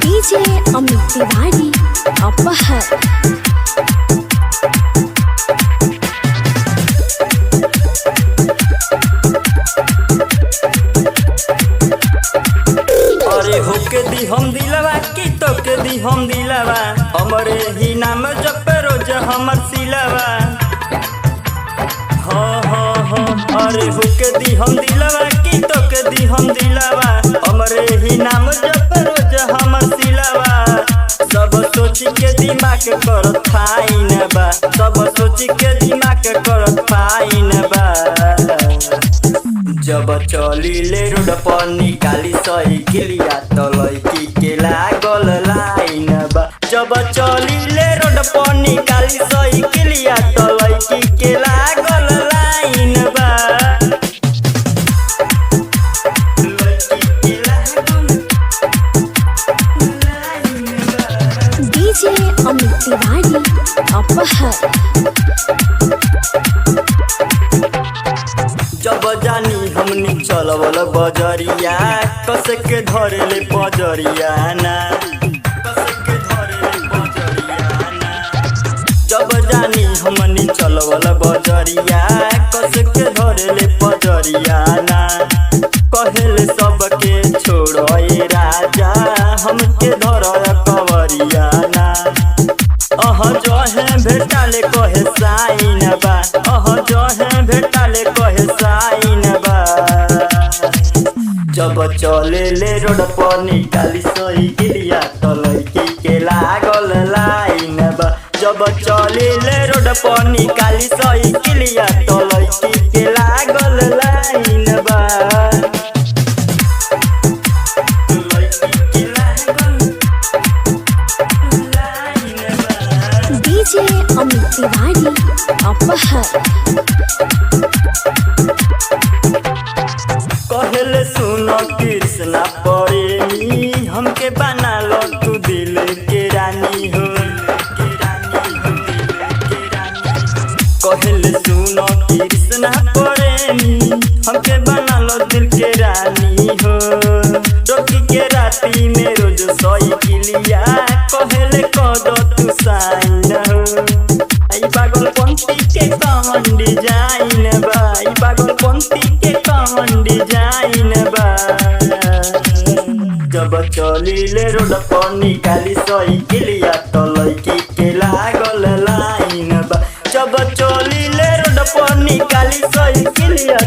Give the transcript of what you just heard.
DJ Amit Tiwari अपहर। अरे होके दी हम दिलवा की तोके दी हम दिलवा, हमरे ही नाम जप रोज हमर सिलवा। अरे होके दी हम दिलवा की तोके दी हम दिलवा, हमरे ही नाम जप रोज हमर सिलवा। सब सोच के दिमाग करत फाइन बा, सब सोच के दिमाग करत फाइन बा। जब चलिले रोड पर निकाली साइकिलिया तो लड़की के लागल लाइन बा। जब चलिले रोड पर निकाली साइकिलिया तो लड़की के लागल लाइन बा। डीजे अमित तिवारी अपहर। जब जानी हमनी चलवल बजरिया, कस के धरेले बजरिया ना, कस के धरेले बजरिया ना। जब जानी हमनी चलवल बजरिया, कस के धरेले बजरिया ना। कहेले सबके छोड़ो ए राजा, हमके धर कवरिया ना। जो है भेटाले कहे साइन बा, जो है भेटाले कहे साइन बा। जब चले ले रोड पर निकाली साइकिलिया तो लड़की के लागल लाइन बा। जब चले ले रोड पर निकाली साइकिलिया तो लड़की के लागल लाइन बा। डीजे अमित तिवारी अपहर। कहले सुनो कृष्णा प्रेमी, हमके बना लो तू दिल के रानी हो। कहले सुनो कृष्णा प्रेमी, हमके बना लो दिल के रानी हो। रोकी के राती में रोज साइकिलिया, कहले कदो तू साइन हो। आई पागलपंती के कौन डिजाइन बा, आई पागलपंती के कौन डिजाइन बा। जब चलिले रोड पर निकाली साइकिलिया तो लड़की के लागल लाइन बा। जब चलिले रोड पर निकाली साइकिलिया